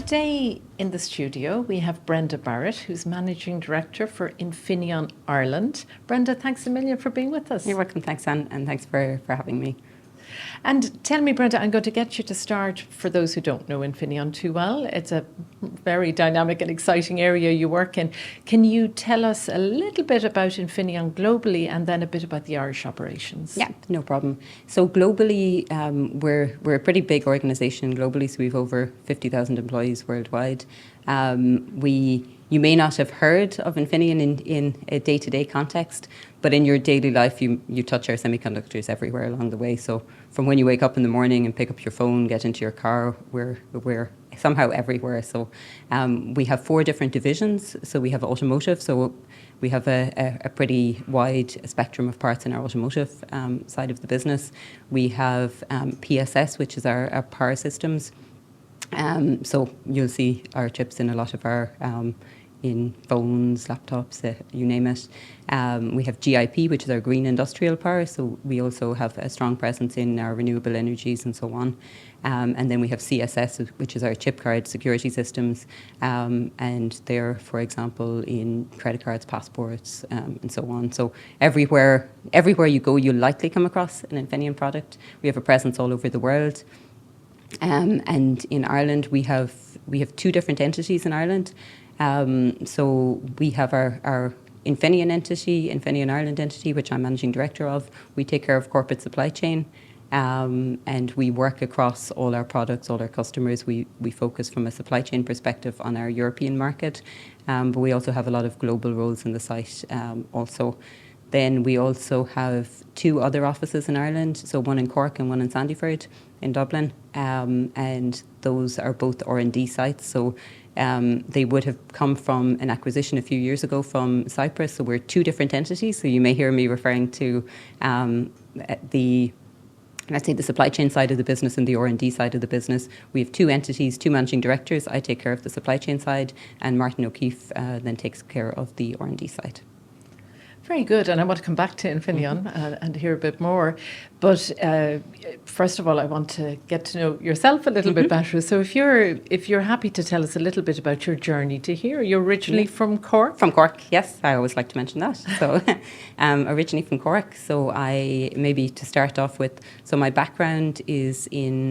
today in the studio we have Brenda Barrett, who's Managing Director for Infineon Ireland. Brenda, thanks a million for being with us. You're welcome, thanks Anne, and thanks for having me. And tell me, Brenda, I'm going to get you to start, for those who don't know Infineon too well. It's a very dynamic and exciting area you work in. Can you tell us a little bit about Infineon globally and then a bit about the Irish operations? Yeah, no problem. So globally, we're a pretty big organisation globally, so we've over 50,000 employees worldwide. You may not have heard of Infineon in a day-to-day context, but in your daily life, you touch our semiconductors everywhere along the way. So from when you wake up in the morning and pick up your phone, get into your car, we're somehow everywhere. So we have 4 different divisions. So we have automotive. So we have a pretty wide spectrum of parts in our automotive side of the business. We have PSS, which is our power systems. So you'll see our chips in a lot of our in phones, laptops, you name it. We have GIP, which is our green industrial power. So we also have a strong presence in our renewable energies and so on. And then we have CSS, which is our chip card security systems. And they're, for example, in credit cards, passports, and so on. So everywhere you go, you'll likely come across an Infineon product. We have a presence all over the world. And in Ireland, we have 2 different entities in Ireland. So we have our Infineon entity, Infineon Ireland entity, which I'm Managing Director of. We take care of corporate supply chain, and we work across all our products, all our customers. We focus from a supply chain perspective on our European market, but we also have a lot of global roles in the site also. Then we also have 2 other offices in Ireland, so one in Cork and one in Sandyford in Dublin, and those are both R&D sites. So they would have come from an acquisition a few years ago from Cyprus. So we're 2 different entities. So you may hear me referring to the supply chain side of the business and the R&D side of the business. We have 2 entities, 2 managing directors. I take care of the supply chain side, and Martin O'Keefe then takes care of the R&D side. Very good, and I want to come back to Infineon and hear a bit more. But first of all, I want to get to know yourself a little bit better. So if you're happy to tell us a little bit about your journey to here. You're originally from Cork? From Cork, yes. I always like to mention that. So originally from Cork. So maybe to start off with, so my background is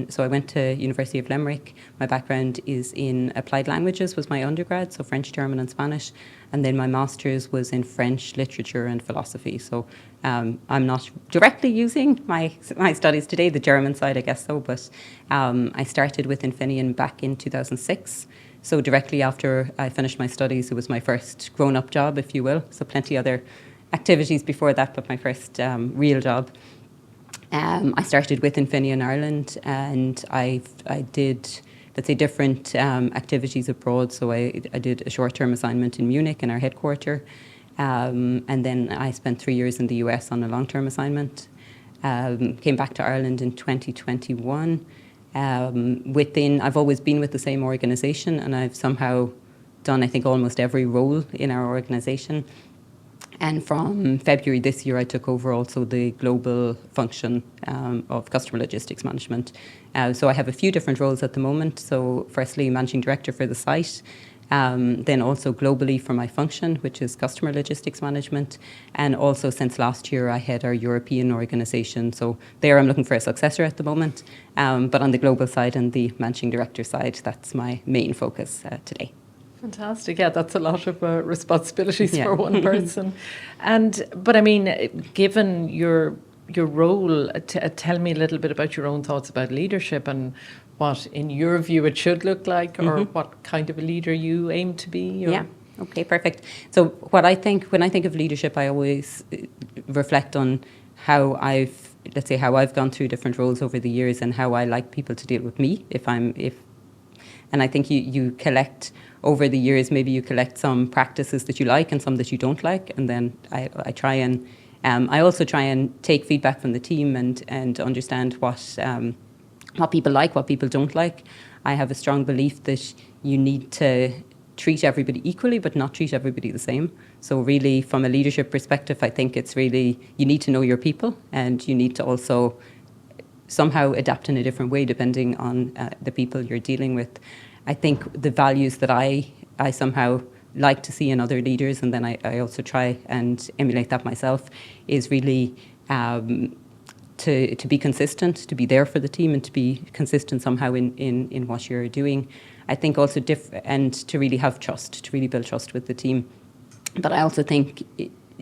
so I went to University of Limerick. My background is in applied languages, was my undergrad, so French, German and Spanish. And then my master's was in French literature and philosophy. So I'm not directly using my studies today, the German side, I guess so, but I started with Infineon back in 2006. So directly after I finished my studies, it was my first grown-up job, if you will. So plenty other activities before that, but my first real job. I started with Infineon Ireland, and I did, let's say, different activities abroad. So I did a short-term assignment in Munich in our headquarter, and then I spent 3 years in the US on a long-term assignment. Came back to Ireland in 2021. I've always been with the same organisation, and I've somehow done, I think, almost every role in our organisation. And from February this year, I took over also the global function of customer logistics management. So I have a few different roles at the moment. So firstly, managing director for the site, then also globally for my function, which is customer logistics management. And also since last year, I head our European organisation. So there I'm looking for a successor at the moment. But on the global side and the managing director side, that's my main focus today. Fantastic. Yeah, that's a lot of responsibilities for one person. But I mean, given your role, tell me a little bit about your own thoughts about leadership and what, in your view, it should look like, or what kind of a leader you aim to be. Or... Yeah. Okay, perfect. So when I think of leadership, I always reflect on how I've gone through different roles over the years and how I like people to deal with me. And I think you collect over the years, maybe you collect some practices that you like and some that you don't like, and then I try and I also try and take feedback from the team and understand what people like, what people don't like. I have a strong belief that you need to treat everybody equally, but not treat everybody the same. So really, from a leadership perspective, I think it's really, you need to know your people, and you need to also somehow adapt in a different way depending on the people you're dealing with. I think the values that I somehow like to see in other leaders, and then I also try and emulate that myself, is really to be consistent, to be there for the team, and to be consistent somehow in what you're doing. I think also and to really have trust, to really build trust with the team. But I also think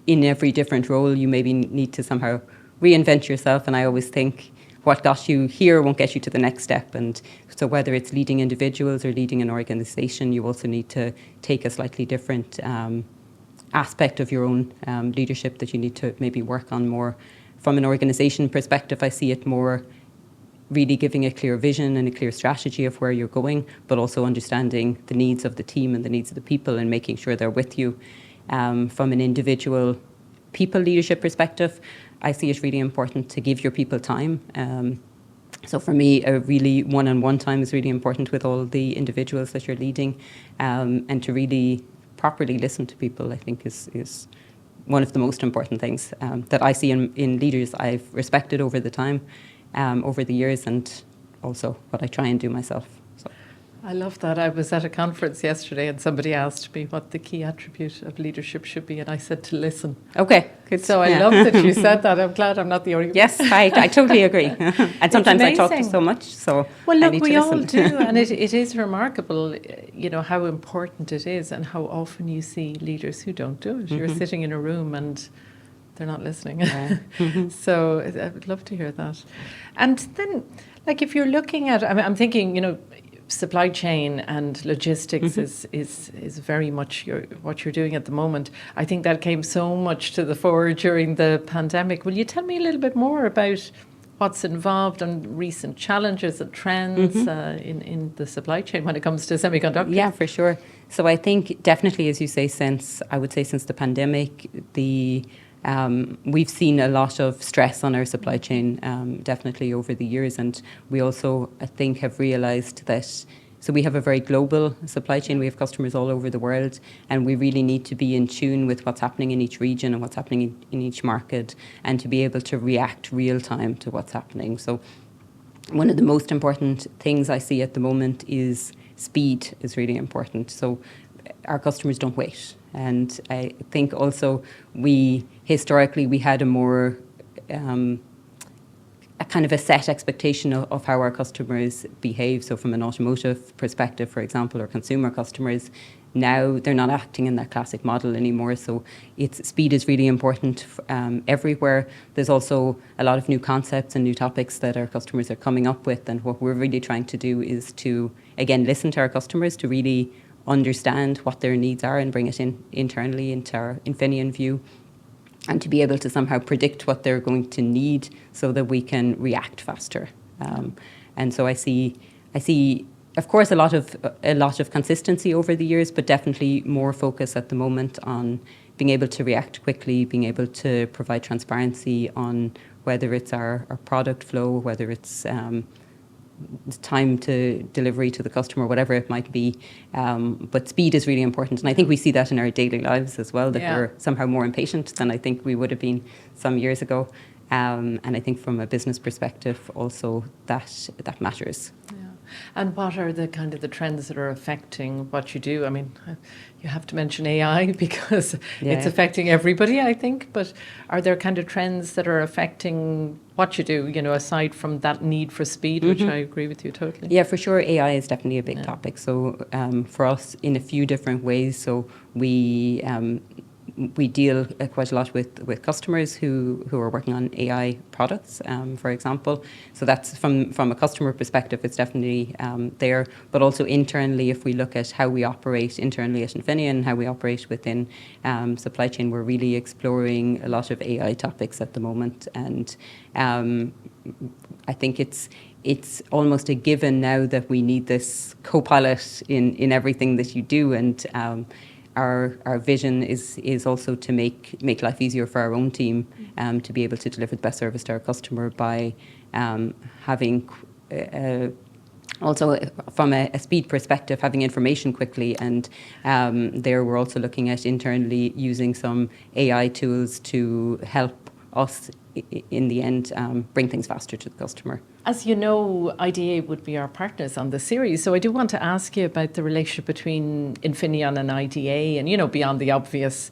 in every different role, you maybe need to somehow reinvent yourself. And I always think what got you here won't get you to the next step. And so whether it's leading individuals or leading an organization, you also need to take a slightly different aspect of your own leadership that you need to maybe work on more. From an organization perspective, I see it more really giving a clear vision and a clear strategy of where you're going, but also understanding the needs of the team and the needs of the people and making sure they're with you. From an individual people leadership perspective, I see it really important to give your people time. So for me, a really one-on-one time is really important with all the individuals that you're leading, and to really properly listen to people, I think is one of the most important things that I see in leaders I've respected over the time, over the years, and also what I try and do myself. So. I love that. I was at a conference yesterday and somebody asked me what the key attribute of leadership should be, and I said to listen. Okay, good. So I love that you said that. I'm glad I'm not the only one. Yes, I totally agree. And sometimes I talk to so much, so well, look, I need we to all listen. do, and it is remarkable, how important it is, and how often you see leaders who don't do it. You're sitting in a room and they're not listening. Yeah. So I would love to hear that. And then, like, if you're looking at, I'm thinking, supply chain and logistics is very much what you're doing at the moment. I think that came so much to the fore during the pandemic. Will you tell me a little bit more about what's involved and recent challenges and trends in the supply chain when it comes to semiconductors? Yeah, for sure. So I think definitely, as you say, since the pandemic, we've seen a lot of stress on our supply chain, definitely over the years. And we also, I think, have realised that, so we have a very global supply chain. We have customers all over the world, and we really need to be in tune with what's happening in each region and what's happening in each market, and to be able to react real time to what's happening. So one of the most important things I see at the moment is speed is really important. So our customers don't wait. And I think also historically we had a more a kind of a set expectation of how our customers behave. So from an automotive perspective, for example, or consumer customers, now they're not acting in that classic model anymore. So speed is really important everywhere. There's also a lot of new concepts and new topics that our customers are coming up with. And what we're really trying to do is to, again, listen to our customers, to really understand what their needs are and bring it internally into our Infineon view, and to be able to somehow predict what they're going to need so that we can react faster. And so I see, of course, a lot of consistency over the years, but definitely more focus at the moment on being able to react quickly, being able to provide transparency on whether it's our product flow, whether it's time to delivery to the customer, whatever it might be. But speed is really important. And I think we see that in our daily lives as well, that we're somehow more impatient than I think we would have been some years ago. And I think from a business perspective also that matters. Yeah. And what are the kind of the trends that are affecting what you do? I mean, you have to mention AI because it's affecting everybody, I think. But are there kind of trends that are affecting what you do, aside from that need for speed, which I agree with you totally? Yeah, for sure. AI is definitely a big topic. So for us, in a few different ways. So we deal quite a lot with customers who are working on AI products, for example. So that's from a customer perspective, it's definitely there. But also internally, if we look at how we operate internally at Infineon, how we operate within supply chain, we're really exploring a lot of AI topics at the moment. And I think it's almost a given now that we need this co-pilot in everything that you do. And our vision is also to make life easier for our own team, to be able to deliver the best service to our customer by having also from a speed perspective, having information quickly. And there we're also looking at internally using some AI tools to help us in the end, bring things faster to the customer. As you know, IDA would be our partners on the series, so I do want to ask you about the relationship between Infineon and IDA, and, you know, beyond the obvious,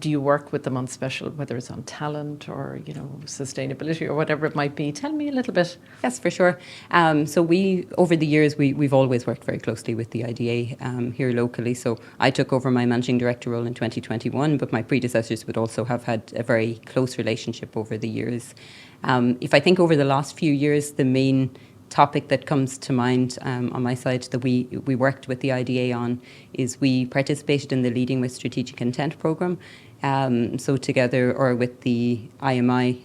do you work with them on special, whether it's on talent or, you know, sustainability or whatever it might be? Tell me a little bit. Yes, for sure. So over the years, we've always worked very closely with the IDA here locally. So I took over my managing director role in 2021, but my predecessors would also have had a very close relationship over the years. If I think over the last few years, the main topic that comes to mind on my side that we worked with the IDA on is we participated in the Leading with Strategic Intent programme. So together, or with the IMI,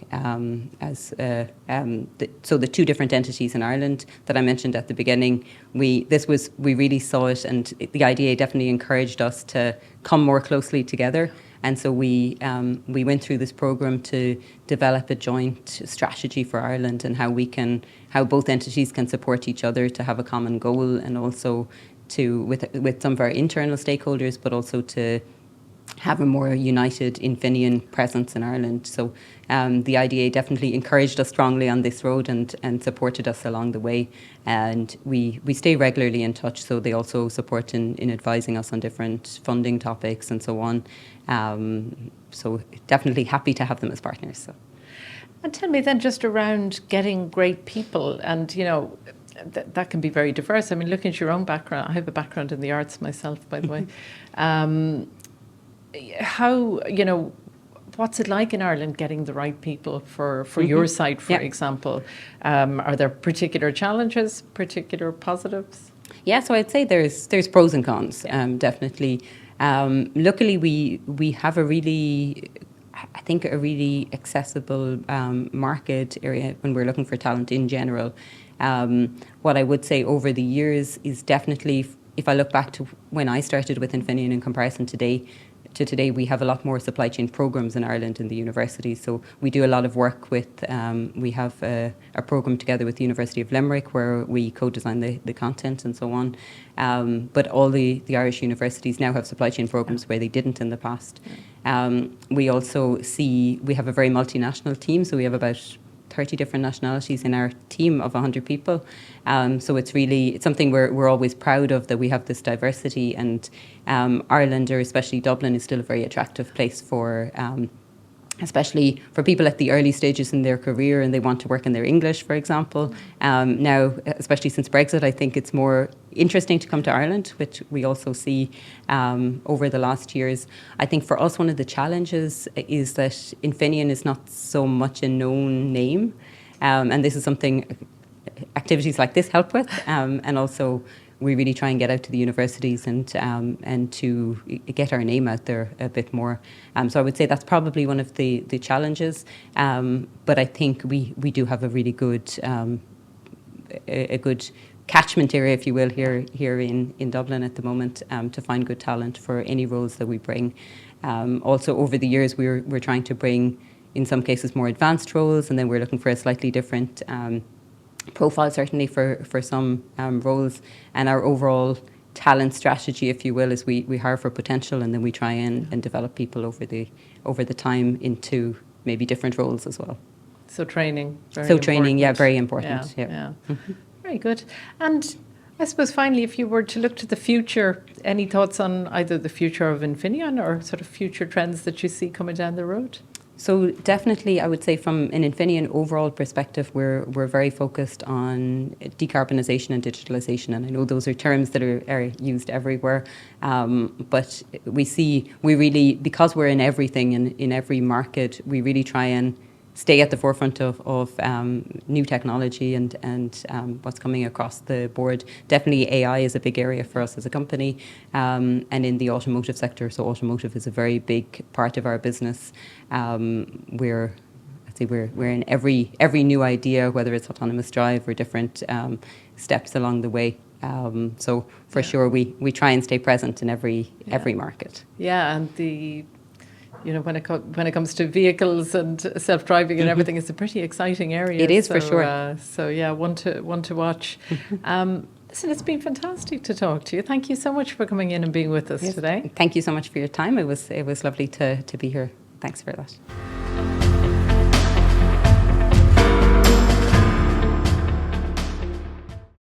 so the two different entities in Ireland that I mentioned at the beginning, we really saw it, and the IDA definitely encouraged us to come more closely together. And so we went through this programme to develop a joint strategy for Ireland and how both entities can support each other to have a common goal, and also with some of our internal stakeholders, but also to have a more united Infineon presence in Ireland. So the IDA definitely encouraged us strongly on this road and supported us along the way. And we stay regularly in touch, so they also support in advising us on different funding topics and so on. So definitely happy to have them as partners. So. And tell me then, just around getting great people, and, you know, that can be very diverse. I mean, looking at your own background, I have a background in the arts myself, by the way. How, you know, what's it like in Ireland getting the right people for your site, for example? Are there particular challenges, particular positives? Yeah, so I'd say there's pros and cons, definitely. Luckily, we have a really accessible market area when we're looking for talent in general. What I would say over the years is definitely, if I look back to when I started with Infineon in comparison to today, we have a lot more supply chain programs in Ireland in the universities. So we do a lot of work with, we have a program together with the University of Limerick where we co-design the content and so on. But all the Irish universities now have supply chain programs where they didn't in the past. We also we have a very multinational team, so we have about 30 different nationalities in our team of 100 people. So it's something we're always proud of, that we have this diversity, and Ireland, or especially Dublin, is still a very attractive place for especially for people at the early stages in their career and they want to work in their English, for example. Now, especially since Brexit, I think it's more interesting to come to Ireland, which we also see over the last years. I think for us, one of the challenges is that Infineon is not so much a known name. And this is something activities like this help with. And also, we really try and get out to the universities and to get our name out there a bit more. So I would say that's probably one of the challenges. But I think we do have a really good a good catchment area, if you will, here in Dublin at the moment, to find good talent for any roles that we bring. Also, over the years, we're trying to bring, in some cases, more advanced roles, and then we're looking for a slightly different profile, certainly for some roles. And our overall talent strategy, if you will, is we hire for potential, and then we try and develop people over the time into maybe different roles as well. So training, yeah, very important. Yeah. Mm-hmm. Very good. And I suppose finally, if you were to look to the future, any thoughts on either the future of Infineon or sort of future trends that you see coming down the road? So definitely, I would say from an Infineon overall perspective, we're very focused on decarbonisation and digitalisation, and I know those are terms that are used everywhere. But we really, because we're in everything in every market, we really try and stay at the forefront of new technology and what's coming across the board. Definitely AI is a big area for us as a company, and in the automotive sector. So automotive is a very big part of our business. We're in every new idea, whether it's autonomous drive or different steps along the way. So for sure, we try and stay present in every market. Yeah, and when it comes to vehicles and self-driving and everything, it's a pretty exciting area. It is, for sure. So yeah, one to watch. Listen, it's been fantastic to talk to you. Thank you so much for coming in and being with us today. Thank you so much for your time. It was lovely to be here. Thanks for that.